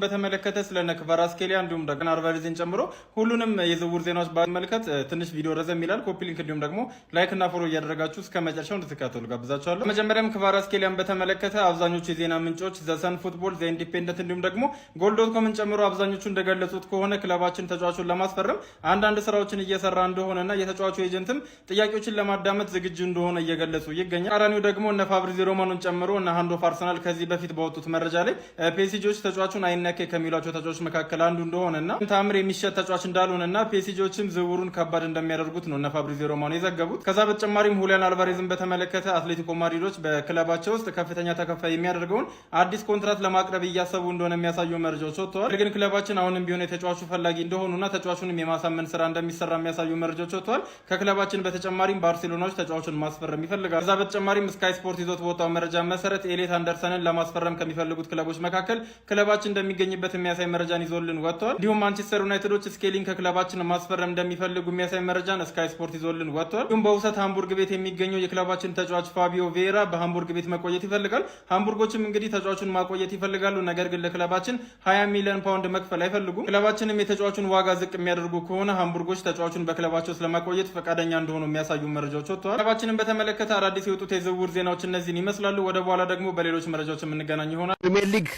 በተመለከተ ስለነ ክቫራትስኬሊያ እንዲሁም ደግሞ አልቫሬዝን ጨምሮ ሁሉንም የዝውውር ዜናዎች በመመልከት ትንሽ ቪዲዮ ረዘም ይላል። ኮፒ ሊንክ እንዲሁም ደግሞ ላይክ እና ፎሎ እያደረጋችሁ እስከ መጨረሻው እንድትከታተሉ ጋብዛችኋለሁ። መጀመሪያም ክቫራትስኬሊያን በተመለከተ አብዛኞቹ የዜና ምንጮች ዘሰን ፉትቦል፣ ዘ ኢንዲፔንደንት እንዲሁም ደግሞ ጎል.ኮምን ጨምሮ አብዛኞቹ እንደገለጹት ከሆነ ክለባችን ተጫዋቹን ለማስፈረም አንዳንድ ስራዎችን እየሰራ እንደሆነና የተጫዋቹ ኤጀንትም ጥያቄዎችን ለማዳመጥ ዝግጁ እንደሆነ እየገለጹ ይገኛል። ቃራኒው ደግሞ እነ ፋብሪዚዮ ሮማኖን ጨምሮ እነ ሃንድ ኦፍ አርሰናል ከዚህ በፊት ባወጡት መረጃ ላይ ፒኤስጂዎች ተጫዋቹን ነከ ከሚሏቸው ተጫዋቾች መካከል አንዱ እንደሆነና ታምር የሚሸጥ ተጫዋች እንዳልሆነና ፒኤስጂዎችም ዝውውሩን ከባድ እንደሚያደርጉት ነው እነ ፋብሪዚዮ ሮማኖ የዘገቡት። ከዛ በተጨማሪም ሁሊያን አልቫሬዝን በተመለከተ አትሌቲኮ ማድሪዶች በክለባቸው ውስጥ ከፍተኛ ተከፋይ የሚያደርገውን አዲስ ኮንትራት ለማቅረብ እያሰቡ እንደሆነ የሚያሳዩ መረጃዎች ወጥተዋል። ግን ክለባችን አሁንም ቢሆን የተጫዋቹ ፈላጊ እንደሆኑና ተጫዋቹንም የማሳመን ስራ እንደሚሰራ የሚያሳዩ መረጃዎች ወጥተዋል። ከክለባችን በተጨማሪም ባርሴሎናዎች ተጫዋቹን ማስፈረም ይፈልጋሉ። ከዛ በተጨማሪም ስካይ ስፖርት ይዞት በወጣው መረጃ መሰረት ኤሊት አንደርሰንን ለማስፈረም ከሚፈልጉት ክለቦች መካከል ክለባችን እንደሚገኝበት የሚያሳይ መረጃን ይዞልን ወጥቷል። እንዲሁም ማንቸስተር ዩናይትዶች ስኬሊንግ ከክለባችን ማስፈረም እንደሚፈልጉ የሚያሳይ መረጃን ስካይ ስፖርት ይዞልን ወጥቷል። እንዲሁም በውሰት ሃምቡርግ ቤት የሚገኘው የክለባችን ተጫዋች ፋቢዮ ቬራ በሃምቡርግ ቤት መቆየት ይፈልጋል። ሃምቡርጎችም እንግዲህ ተጫዋቹን ማቆየት ይፈልጋሉ። ነገር ግን ለክለባችን 20 ሚሊዮን ፓውንድ መክፈል አይፈልጉም። ክለባችንም የተጫዋቹን ዋጋ ዝቅ የሚያደርጉ ከሆነ ሃምቡርጎች ተጫዋቹን በክለባቸው ስለማቆየት ፈቃደኛ እንደሆኑ የሚያሳዩ መረጃዎች ወጥተዋል። ክለባችንን በተመለከተ አዳዲስ የወጡት የዝውውር ዜናዎች እነዚህን ይመስላሉ። ወደ በኋላ ደግሞ በሌሎች መረጃዎች የምንገናኝ ይሆናል። ፕሪሚየር ሊግ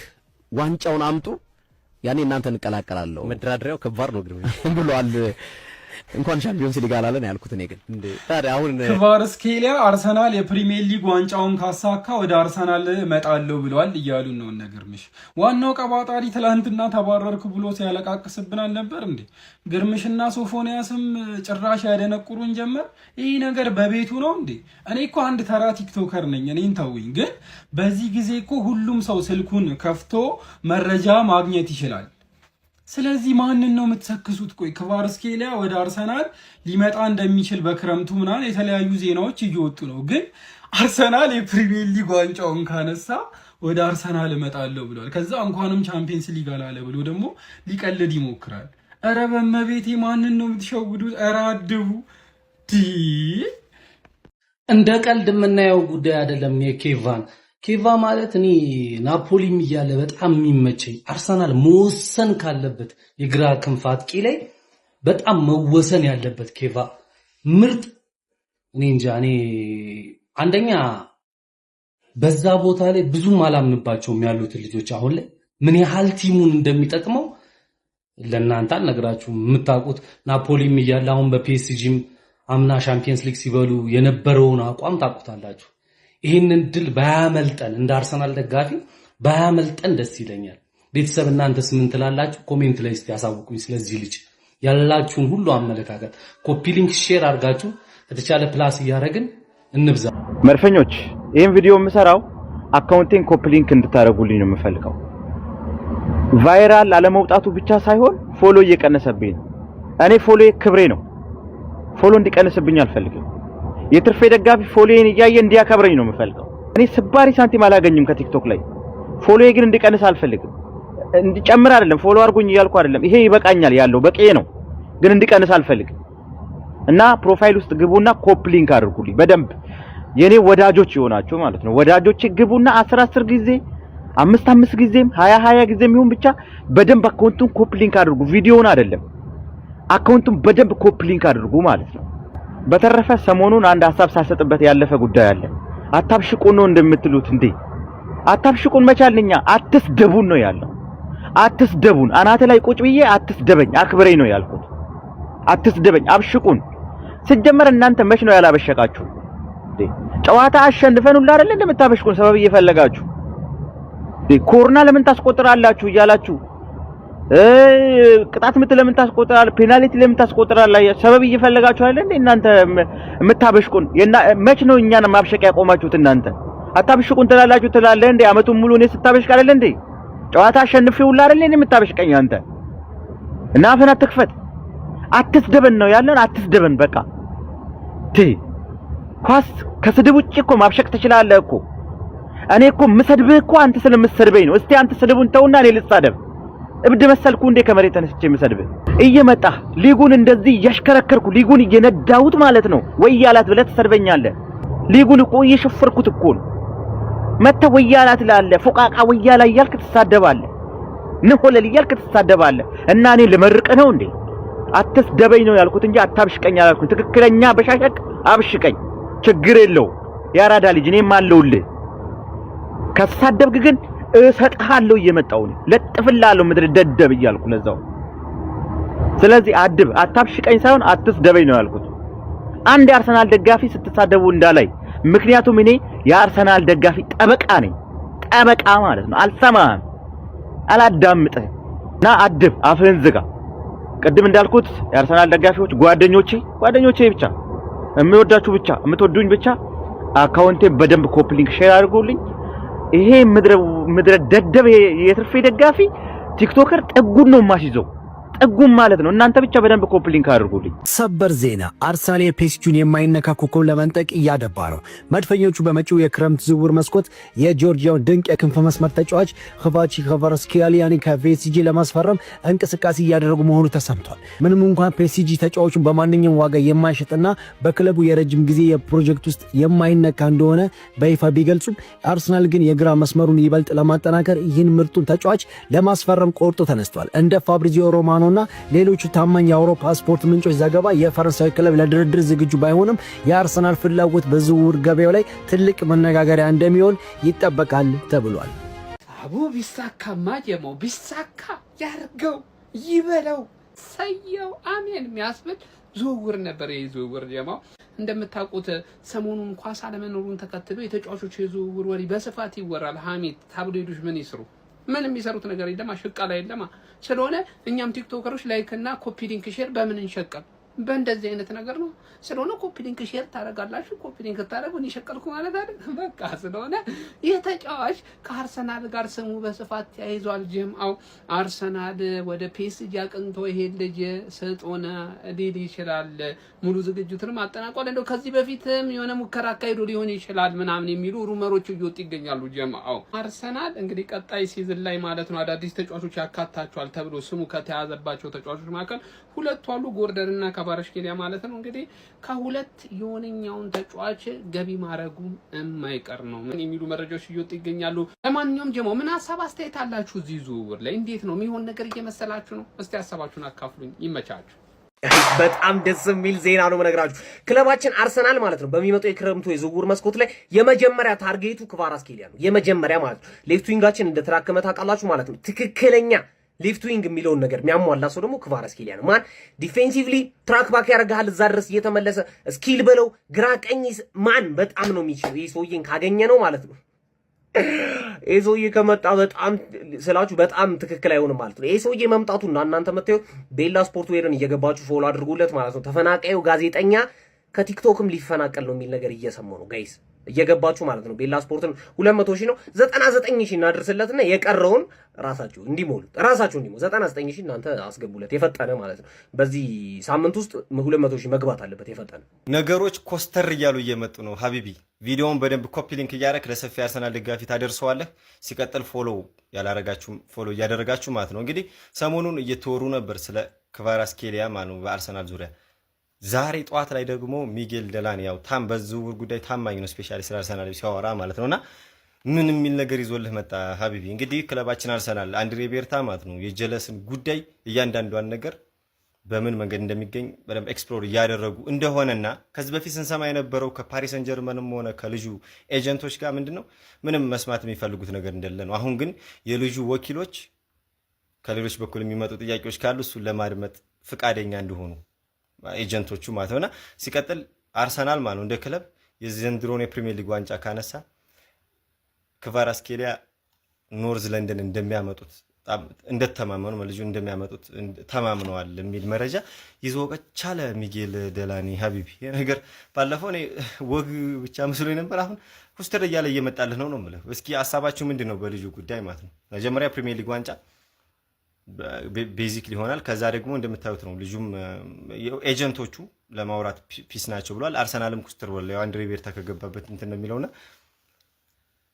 ዋንጫውን አምጡ ያኔ እናንተ እንቀላቀላለሁ መድራድሪያው ከባድ ነው ግን ብሏል። እንኳን ቻምፒዮንስ ሊግ አላለን ያልኩት እኔ ግን ታዲያ አሁን ክቫራትስኬሊያ አርሰናል የፕሪሚየር ሊግ ዋንጫውን ካሳካ ወደ አርሰናል መጣለው ብለዋል እያሉ ነው። ነገርምሽ ዋናው ቀባጣሪ ትላንትና ተባረርኩ ብሎ ሲያለቃቅስብን አልነበር እንዴ? ግርምሽና ሶፎንያስም ጭራሽ ያደነቁሩን ጀመር። ይህ ነገር በቤቱ ነው እንዴ? እኔ እኮ አንድ ተራ ቲክቶከር ነኝ፣ እኔን ተውኝ። ግን በዚህ ጊዜ እኮ ሁሉም ሰው ስልኩን ከፍቶ መረጃ ማግኘት ይችላል። ስለዚህ ማንን ነው የምትሰክሱት? ቆይ ክቫራትስኬሊያ ወደ አርሰናል ሊመጣ እንደሚችል በክረምቱ ምናምን የተለያዩ ዜናዎች እየወጡ ነው። ግን አርሰናል የፕሪሚየር ሊግ ዋንጫውን ካነሳ ወደ አርሰናል እመጣለሁ ብሏል። ከዛ እንኳንም ቻምፒየንስ ሊግ አላለ ብሎ ደግሞ ሊቀልድ ይሞክራል። ኧረ በመቤቴ ማንን ነው የምትሸውዱት? ኧረ አድቡ። እንደ ቀልድ የምናየው ጉዳይ አይደለም። ኬቫ ማለት እኔ ናፖሊም እያለ በጣም የሚመቸኝ አርሰናል መወሰን ካለበት የግራ ክንፍ አጥቂ ላይ በጣም መወሰን ያለበት ኬቫ ምርጥ። እኔ እንጃ እኔ አንደኛ በዛ ቦታ ላይ ብዙም አላምንባቸውም ያሉት ልጆች አሁን ላይ ምን ያህል ቲሙን እንደሚጠቅመው ለእናንተ አልነግራችሁም። የምታውቁት ናፖሊም እያለ አሁን በፒኤስጂም አምና ሻምፒየንስ ሊግ ሲበሉ የነበረውን አቋም ታውቁታላችሁ። ይህንን ድል ባያመልጠን እንደ አርሰናል ደጋፊ ባያመልጠን ደስ ይለኛል። ቤተሰብ እናንተስ ምን ትላላችሁ? ኮሜንት ላይ እስቲ ያሳውቁኝ። ስለዚህ ልጅ ያላችሁን ሁሉ አመለካከት ኮፒ ሊንክ ሼር አድርጋችሁ ከተቻለ ፕላስ እያደረግን እንብዛ። መርፈኞች ይሄን ቪዲዮ የምሰራው አካውንቴን ኮፒ ሊንክ እንድታረጉልኝ ነው የምፈልገው። ቫይራል አለመውጣቱ ብቻ ሳይሆን ፎሎ እየቀነሰብኝ ነው። እኔ ፎሎ ክብሬ ነው። ፎሎ እንዲቀንስብኝ አልፈልግም። የትርፌ ደጋፊ ፎሎዬን እያየ እንዲያከብረኝ ነው የምፈልገው። እኔ ስባሪ ሳንቲም አላገኝም ከቲክቶክ ላይ። ፎሎዬ ግን እንዲቀንስ አልፈልግም። እንዲጨምር አይደለም ፎሎ አድርጉኝ እያልኩ አይደለም። ይሄ ይበቃኛል ያለው በቂ ነው። ግን እንዲቀንስ አልፈልግም። እና ፕሮፋይል ውስጥ ግቡና ኮፒ ሊንክ አድርጉልኝ በደንብ የኔ ወዳጆች ይሆናችሁ ማለት ነው። ወዳጆች ግቡና 10 ጊዜ 5 ጊዜም 20 ጊዜም ይሁን ብቻ በደንብ አካውንቱን ኮፒ ሊንክ አድርጉ። ቪዲዮውን አይደለም አካውንቱን በደንብ ኮፒ ሊንክ አድርጉ ማለት ነው። በተረፈ ሰሞኑን አንድ ሐሳብ ሳሰጥበት ያለፈ ጉዳይ አለ። አታብሽቁን ነው እንደምትሉት እንዴ? አታብሽቁን መቻልኛ አትስደቡን ነው ያለው። አትስደቡን አናተ ላይ ቁጭ ብዬ አትስደበኝ አክብረኝ ነው ያልኩት። አትስደበኝ አብሽቁን። ሲጀመር እናንተ መች ነው ያላበሸቃችሁ እንዴ? ጨዋታ አሸንፈን ሁሉ አይደል እንደምታበሽቁን ሰበብ እየፈለጋችሁ ኮርና ለምን ታስቆጥራላችሁ እያላችሁ ቅጣት ምት ለምን ታስቆጥራል? ፔናልቲ ለምን ታስቆጥራል? ሰበብ እየፈለጋችሁ አይደል እንዴ እናንተ የምታበሽቁን? መች ነው እኛን ማብሸቅ ያቆማችሁት እናንተ? አታብሽቁን ትላላችሁ እንዴ? አመቱን ሙሉ እኔ ስታበሽቅ አይደል እንዴ? ጨዋታ አሸንፌ ሁሉ አይደል እንዴ የምታበሽቀኝ አንተ? እና አፍህን አትክፈት። አትስደበን ነው ያለን። አትስደበን በቃ። ኳስ ከስድብ ውጪ እኮ ማብሸቅ ትችላለህ እኮ። እኔ እኮ ምሰድብህ እኮ አንተ ስለምትሰድበኝ ነው። እስቲ አንተ ስድቡን ተውና እኔ ልሳደብ። እብድ መሰልኩ እንዴ ከመሬት ተነስቼ የምሰድብህ? እየመጣ ሊጉን እንደዚህ እያሽከረከርኩ ሊጉን እየነዳሁት ማለት ነው። ወያላት ብለህ ትሰድበኛለህ። ሊጉን እኮ እየሸፈርኩት እኮ ነው። መተህ ወያላት ትላለህ። ፎቃቃ ወያላ እያልክ ትሳደባለህ። ንሆለል እያልክ ትሳደባለህ እና እኔ ልመርቅ ነው እንዴ? አትስደበኝ ነው ያልኩት እንጂ አታብሽቀኝ አላልኩም። ትክክለኛ በሻሸቅ አብሽቀኝ፣ ችግር የለው ያራዳ ልጅ እኔም አለውልህ። ከተሳደብክ ግን እሰጥሃለሁ እየመጣው ነው ለጥፍላለሁ ምድር ደደብ እያልኩ ለዛው። ስለዚህ አድብ፣ አታብሽቀኝ ሳይሆን አትስደበኝ ነው ያልኩት። አንድ የአርሰናል ደጋፊ ስትሳደቡ እንዳላይ። ምክንያቱም እኔ የአርሰናል ደጋፊ ጠበቃ ነኝ። ጠበቃ ማለት ነው። አልሰማህም፣ አላዳምጥህ እና አድብ፣ አፍህን ዝጋ። ቅድም እንዳልኩት የአርሰናል ደጋፊዎች ጓደኞቼ ብቻ የሚወዳችሁ ብቻ የምትወዱኝ ብቻ አካውንቴን በደንብ ኮፒ ሊንክ ሼር አድርጉልኝ። ይሄ ምድረ ደደብ የትርፌ ደጋፊ ቲክቶከር ጥጉን ነው ማሽዘው ጥጉም ማለት ነው። እናንተ ብቻ በደንብ ኮፒ ሊንክ አድርጉልኝ። ሰበር ዜና፣ አርሰናል የፔሲጂን የማይነካ ኮከብ ለመንጠቅ እያደባ ነው። መድፈኞቹ በመጪው የክረምት ዝውውር መስኮት የጆርጂያውን ድንቅ የክንፍ መስመር ተጫዋች ኽቫቺ ኽቫራትስኬሊያን ከፔሲጂ ለማስፈረም እንቅስቃሴ እያደረጉ መሆኑ ተሰምቷል። ምንም እንኳን ፔሲጂ ተጫዋቹን በማንኛውም ዋጋ የማይሸጥና በክለቡ የረጅም ጊዜ የፕሮጀክት ውስጥ የማይነካ እንደሆነ በይፋ ቢገልጹም አርሰናል ግን የግራ መስመሩን ይበልጥ ለማጠናከር ይህን ምርጡን ተጫዋች ለማስፈረም ቆርጦ ተነስቷል። እንደ ፋብሪዚዮ ሮማኖ እና ሌሎቹ ታማኝ የአውሮፓ ስፖርት ምንጮች ዘገባ የፈረንሳይ ክለብ ለድርድር ዝግጁ ባይሆንም የአርሰናል ፍላጎት በዝውውር ገበያው ላይ ትልቅ መነጋገሪያ እንደሚሆን ይጠበቃል ተብሏል። አቡ ቢሳካማ ጀማው ቢሳካ ያርገው ይበለው ሰየው አሜን የሚያስብል ዝውውር ነበር። የዝውውር ጀማው እንደምታውቁት ሰሞኑን ኳስ አለመኖሩን ተከትሎ የተጫዋቾች የዝውውር ወሬ በስፋት ይወራል። ሐሜት ታብሎይዶች ምን ይስሩ? ምን የሚሰሩት ነገር የለማ፣ ሽቃላ የለማ። ስለሆነ እኛም ቲክቶከሮች ላይክ እና ኮፒ ሊንክ ሼር በምን እንሸቀል? በእንደዚህ አይነት ነገር ነው። ስለሆነ ኮፒ ሊንክ ሼር ታረጋላችሁ። ኮፒ ሊንክ ታረጉ እኔ ሸቀልኩ ማለት አይደል? በቃ ስለሆነ ይህ ተጫዋች ከአርሰናል ጋር ስሙ በስፋት ተያይዟል። ጀምአው አርሰናል ወደ ፒኤስጂ አቅንቶ ይሄ ልጅ ስጦና ሊል ይችላል። ሙሉ ዝግጅቱንም አጠናቋል። እንደው ከዚህ በፊትም የሆነ ሙከራ አካሂዶ ሊሆን ይችላል ምናምን የሚሉ ሩመሮች እየወጡ ይገኛሉ። ጀምአው አርሰናል እንግዲህ ቀጣይ ሲዝን ላይ ማለት ነው አዳዲስ ተጫዋቾች ያካታቸዋል ተብሎ ስሙ ከተያዘባቸው ተጫዋቾች መካከል ሁለቱ አሉ፣ ጎርደንና ክቫራትስኬሊያ ማለት ነው። እንግዲህ ከሁለት የሆነኛውን ተጫዋች ገቢ ማድረጉ የማይቀር ነው የሚሉ መረጃዎች እየወጡ ይገኛሉ። ለማንኛውም ጀማው ምን ሐሳብ አስተያየት አላችሁ? እዚህ ዝውውር ላይ እንዴት ነው የሚሆን ነገር እየመሰላችሁ ነው? እስቲ ሐሳባችሁን አካፍሉኝ። ይመቻችሁ። በጣም ደስ የሚል ዜና ነው መነግራችሁ። ክለባችን አርሰናል ማለት ነው በሚመጣው የክረምቱ የዝውውር መስኮት ላይ የመጀመሪያ ታርጌቱ ክቫራትስኬሊያ ነው። የመጀመሪያ ማለት ነው። ሌፍት ዊንጋችን እንደተራከመ ታውቃላችሁ ማለት ነው። ትክክለኛ ሌፍት ዊንግ የሚለውን ነገር የሚያሟላ ሰው ደግሞ ክቫራትስኬሊያ ነው። ማን ዲፌንሲቭሊ ትራክ ባክ ያደርጋል፣ እዛ ድረስ እየተመለሰ ስኪል በለው ግራ ቀኝ ማን በጣም ነው የሚችለው። ይሄ ሰውዬን ካገኘ ነው ማለት ነው። ይሄ ሰውዬ ከመጣ በጣም ስላችሁ በጣም ትክክል አይሆንም ማለት ነው። ይሄ ሰውዬ መምጣቱና እናንተ መታየው ቤላ ስፖርት ዌርን እየገባችሁ ፎሎ አድርጉለት ማለት ነው። ተፈናቃዩ ጋዜጠኛ ከቲክቶክም ሊፈናቀል ነው የሚል ነገር እየሰማው ነው ጋይስ፣ እየገባችሁ ማለት ነው። ቤላ ስፖርትን 200,000 ነው 99,000 እናድርስለትና የቀረውን ራሳችሁ እንዲሞሉ 99,000 እናንተ አስገቡለት የፈጠነ ማለት ነው። በዚህ ሳምንት ውስጥ 200,000 መግባት አለበት የፈጠነ። ነገሮች ኮስተር እያሉ እየመጡ ነው ሀቢቢ። ቪዲዮውን በደንብ ኮፒ ሊንክ እያደረክ ለሰፊ አርሰናል ደጋፊ ታደርሰዋለህ። ሲቀጥል ፎሎ ያላረጋችሁ ፎሎ እያደረጋችሁ ማለት ነው። እንግዲህ ሰሞኑን እየተወሩ ነበር ስለ ክቫራትስኬሊያ ማለት ነው በአርሰናል ዙሪያ። ዛሬ ጠዋት ላይ ደግሞ ሚጌል ደላን ያው በዝውውር ጉዳይ ታማኝ ነው፣ ስፔሻሊ ስለ አርሰናል ሲያወራ ማለት ነውና ምን የሚል ነገር ይዞልህ መጣ ሀቢቢ? እንግዲህ ክለባችን አርሰናል አንድሬ ቤርታ ማለት ነው የጀለስን ጉዳይ እያንዳንዷን ነገር በምን መንገድ እንደሚገኝ በደንብ ኤክስፕሎር እያደረጉ እንደሆነና ከዚህ በፊት ስንሰማ የነበረው ከፓሪስ ሰን ጀርመንም ሆነ ከልጁ ኤጀንቶች ጋር ምንድነው ምንም መስማት የሚፈልጉት ነገር እንደሌለ ነው። አሁን ግን የልጁ ወኪሎች ከሌሎች በኩል የሚመጡ ጥያቄዎች ካሉ እሱን ለማድመጥ ፍቃደኛ እንደሆኑ ኤጀንቶቹ ማለት ነውና ሲቀጥል አርሰናል ማለት ነው እንደ ክለብ የዘንድሮን የፕሪሚየር ሊግ ዋንጫ ካነሳ ክቫራትስኬሊያ ኖርዝ ለንደን እንደሚያመጡት እንደተማመኑ ልጁ እንደሚያመጡት ተማምነዋል የሚል መረጃ ይዞ ቀቻለ ሚጌል ደላኒ ሀቢቢ። ነገር ባለፈው እኔ ወግ ብቻ መስሎኝ ነበር። አሁን ኩስተር እያለ እየመጣልህ ነው የምልህ። እስኪ ሀሳባችሁ ምንድን ነው በልጁ ጉዳይ ማለት ነው? መጀመሪያ ፕሪሚየር ሊግ ዋንጫ ቤዚክ ሊሆናል። ከዛ ደግሞ እንደምታዩት ነው ልጁም ኤጀንቶቹ ለማውራት ፒስ ናቸው ብሏል። አርሰናልም ኩስተር ወለ አንድሬ ቤርታ ከገባበት እንትን ነው የሚለውና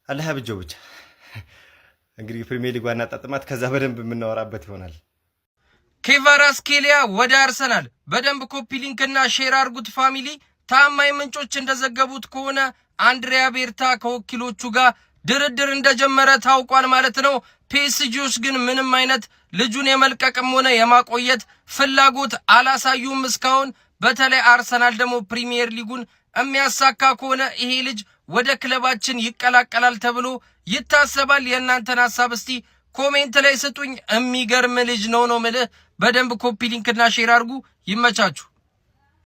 አላህ ያብጀው ብቻ። እንግዲህ ፕሪሚየር ሊግ ዋና ጣጥማት ከዛ በደንብ የምናወራበት ይሆናል። ክቫራትስኬሊያ ወደ አርሰናል በደንብ ኮፒ ሊንክ እና ሼር አድርጉት ፋሚሊ። ታማኝ ምንጮች እንደዘገቡት ከሆነ አንድሪያ ቤርታ ከወኪሎቹ ጋር ድርድር እንደጀመረ ታውቋል ማለት ነው። ፒኤስጂዎች ግን ምንም አይነት ልጁን የመልቀቅም ሆነ የማቆየት ፍላጎት አላሳዩም እስካሁን። በተለይ አርሰናል ደግሞ ፕሪሚየር ሊጉን የሚያሳካ ከሆነ ይሄ ልጅ ወደ ክለባችን ይቀላቀላል ተብሎ ይታሰባል። የእናንተን ሐሳብ እስቲ ኮሜንት ላይ ስጡኝ። የሚገርም ልጅ ነው ምልህ። በደንብ ኮፒ ሊንክና ሼር አድርጉ። ይመቻችሁ።